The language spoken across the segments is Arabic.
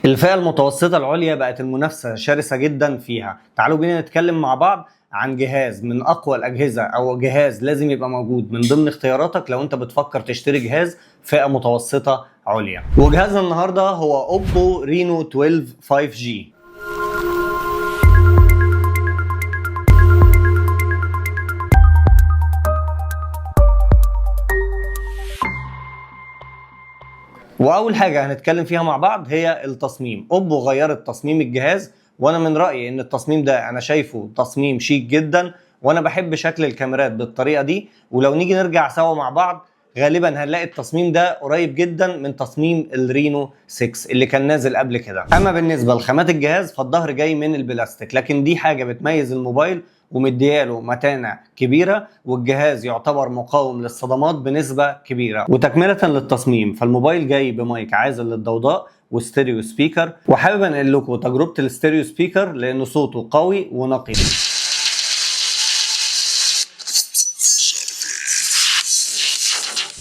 الفئة المتوسطة العليا بقت المنافسة شرسة جدا فيها. تعالوا بينا نتكلم مع بعض عن جهاز من اقوى الاجهزة او جهاز لازم يبقى موجود من ضمن اختياراتك لو انت بتفكر تشتري جهاز فئة متوسطة عليا. وجهازنا النهاردة هو اوبو رينو 12 5G. واول حاجه هنتكلم فيها مع بعض هي التصميم. اوبو غيرت تصميم الجهاز، وانا من رايي ان التصميم ده انا شايفه تصميم شيك جدا، وانا بحب شكل الكاميرات بالطريقه دي. ولو نيجي نرجع سوا مع بعض غالبا هنلاقي التصميم ده قريب جدا من تصميم الرينو 6 اللي كان نازل قبل كده. اما بالنسبه لخامات الجهاز فالظهر جاي من البلاستيك، لكن دي حاجه بتميز الموبايل ومدياله متانة كبيرة، والجهاز يعتبر مقاوم للصدمات بنسبة كبيرة. وتكملة للتصميم فالموبايل جاي بمايك عازل للضوضاء وستيريو سبيكر، وحابب انقل لكم تجربة الستيريو سبيكر لأنه صوته قوي ونقي.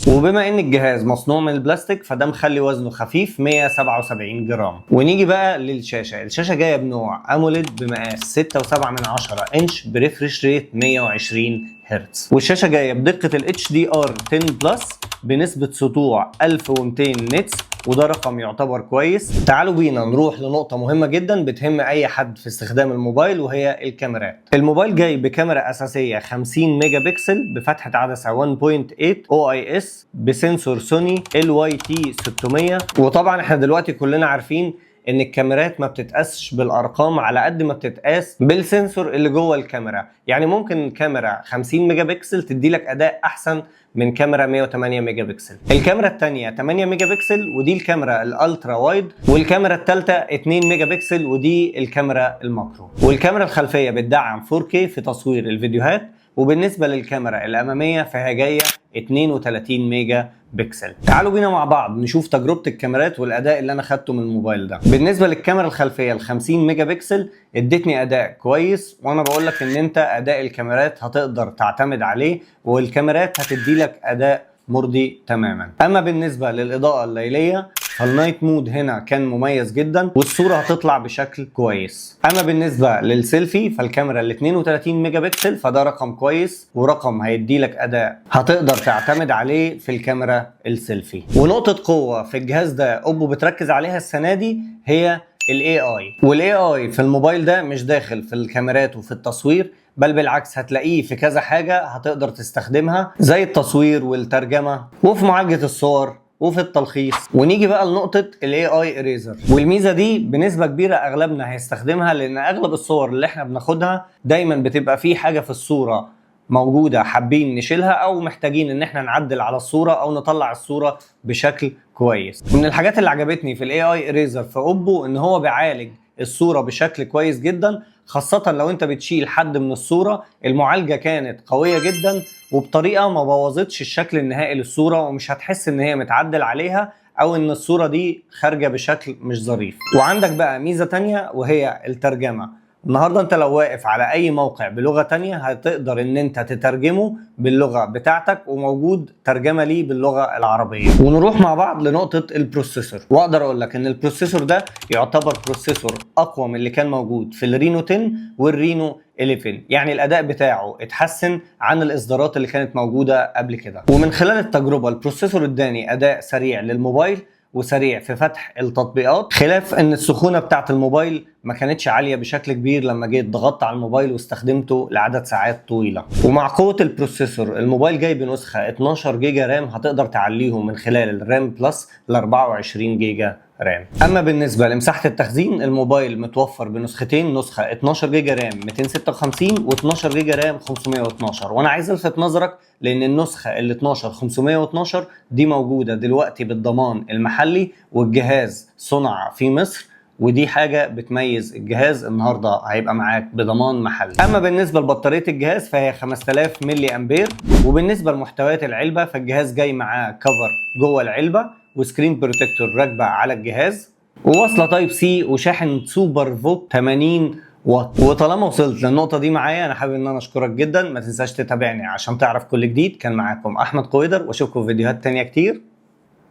وبما ان الجهاز مصنوع من البلاستيك فده مخلي وزنه خفيف 177 جرام. ونيجي بقى للشاشه. الشاشه جايه بنوع اموليد بمقاس 6.7 انش بريفرش ريت 120 هرتز، والشاشه جايه بدقه ال HDR 10 بلس بنسبه سطوع 1200 نيتس، وده رقم يعتبر كويس. تعالوا بينا نروح لنقطة مهمة جدا بتهم أي حد في استخدام الموبايل، وهي الكاميرات. الموبايل جاي بكاميرا أساسية 50 ميجا بكسل بفتحة عدسة 1.8 OIS بسنسور سوني LYT 600. وطبعا احنا دلوقتي كلنا عارفين ان الكاميرات ما بتتقاسش بالارقام على قد ما بتتقاس بالسنسور اللي جوه الكاميرا. يعني ممكن كاميرا 50 ميجا بكسل تدي لك اداء احسن من كاميرا 108 ميجا بكسل. الكاميرا الثانيه 8 ميجا بكسل ودي الكاميرا الالترا وايد، والكاميرا الثالثه 2 ميجا بكسل ودي الكاميرا الماكرو. والكاميرا الخلفيه بتدعم 4K في تصوير الفيديوهات، وبالنسبه للكاميرا الاماميه فهي جايه 32 ميجا بكسل. تعالوا بينا مع بعض نشوف تجربة الكاميرات والأداء اللي أنا خدته من الموبايل ده. بالنسبة للكاميرا الخلفية ال 50 ميجا بكسل ادتني أداء كويس، وأنا بقول لك إن أنت أداء الكاميرات هتقدر تعتمد عليه، والكاميرات هتدي لك أداء مرضي تماما. أما بالنسبة للإضاءة الليلية فالنايت مود هنا كان مميز جدا، والصورة هتطلع بشكل كويس. اما بالنسبة للسيلفي فالكاميرا ال 32 ميجا بكسل فده رقم كويس، ورقم هيدي لك اداء هتقدر تعتمد عليه في الكاميرا السيلفي. ونقطة قوة في الجهاز ده اوبو بتركز عليها السنة دي هي الاي اي. والاي اي في الموبايل ده مش داخل في الكاميرات وفي التصوير، بل بالعكس هتلاقيه في كذا حاجة هتقدر تستخدمها زي التصوير والترجمة وفي معالجة الصور وفي التلخيص. ونيجي بقى لنقطة ال AI Eraser، والميزة دي بنسبة كبيرة اغلبنا هيستخدمها، لان اغلب الصور اللي احنا بناخدها دايما بتبقى في حاجة في الصورة موجودة حابين نشيلها، او محتاجين ان احنا نعدل على الصورة او نطلع الصورة بشكل كويس. ومن الحاجات اللي عجبتني في ال AI Eraser في اوبو ان هو بيعالج الصورة بشكل كويس جدا، خاصة لو انت بتشيل حد من الصورة. المعالجة كانت قوية جدا وبطريقة ما بوظتش الشكل النهائي للصورة، ومش هتحس ان هي متعدل عليها او ان الصورة دي خارجة بشكل مش ظريف. وعندك بقى ميزة تانية وهي الترجمة. النهاردة انت لو واقف على اي موقع بلغة تانية هتقدر ان انت تترجمه باللغة بتاعتك، وموجود ترجمة ليه باللغة العربية. ونروح مع بعض لنقطة البروسيسور. واقدر اقول لك ان البروسيسور ده يعتبر بروسيسور اقوى من اللي كان موجود في الرينو 10 والرينو 11. يعني الاداء بتاعه اتحسن عن الاصدارات اللي كانت موجودة قبل كده. ومن خلال التجربة البروسيسور اداني اداء سريع للموبايل وسريع في فتح التطبيقات، خلاف ان السخونه بتاعه الموبايل ما كانتش عاليه بشكل كبير لما جيت ضغطت على الموبايل واستخدمته لعدد ساعات طويله. ومع قوه البروسيسور الموبايل جاي بنسخه 12 جيجا رام هتقدر تعليهم من خلال الرام بلس ل 24 جيجا رام. اما بالنسبه لمساحه التخزين الموبايل متوفر بنسختين، نسخه 12 جيجا رام 256 و12 جيجا رام 512. وانا عايز الفت نظرك لان النسخه ال 12 512 دي موجوده دلوقتي بالضمان المحلي، والجهاز صنع في مصر، ودي حاجه بتميز الجهاز. النهارده هيبقى معاك بضمان محلي. اما بالنسبه لبطاريه الجهاز فهي 5000 ملي امبير. وبالنسبه لمحتويات العلبه فالجهاز جاي معاه كفر جوه العلبه، وسكرين بروتكتور راكبه على الجهاز، ووصله تايب سي، وشاحن سوبر فوك 80 واط. وطالما وصلت للنقطه دي معايا انا حابب ان انا اشكرك جدا. ما تنساش تتابعني عشان تعرف كل جديد. كان معاكم احمد قويدر، واشوفكم في فيديوهات تانية كتير.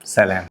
سلام.